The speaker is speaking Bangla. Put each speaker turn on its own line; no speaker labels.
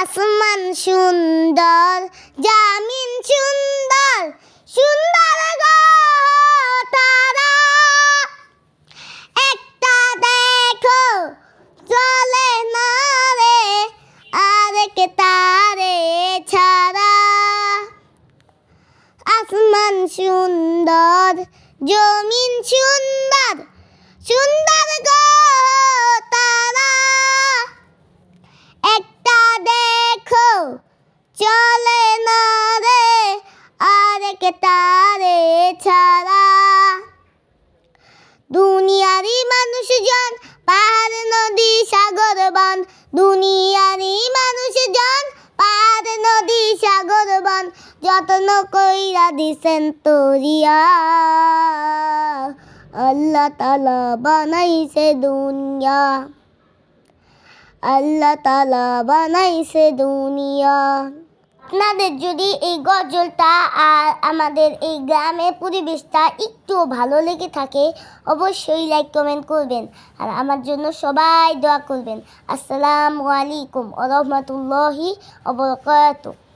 আসমান সুন্দর, জামিন সুন্দর, সুন্দর গো তারা। একটা দেখো চলে না রে আরেক তারে ছাড়া। আসমান সুন্দর, জমিন সুন্দর, সুন্দর গো তারা। একটা দেখো চলে না রে আরেক তারে ছাড়া। দুনিয়ারি মানুষজন, পাহাড় নদী সাগর বন। দুনিয়ারি মানুষজন, পাহাড় নদী সাগর বন। যত্ন কইরা দিছেন তরিয়া, আল্লাহ তাআলা বানাইছে দুনিয়া। আল্লাহ তাআলা বানাইছে দুনিয়া। আপনাদের যদি এই গজলটা আর আমাদের এই গ্রামের পরিবেশটা একটু ভালো লেগে থাকে, অবশ্যই লাইক কমেন্ট করবেন আর আমার জন্য সবাই দোয়া করবেন। আসসালামু আলাইকুম ওয়া রাহমাতুল্লাহি ওয়া বারাকাতুহু।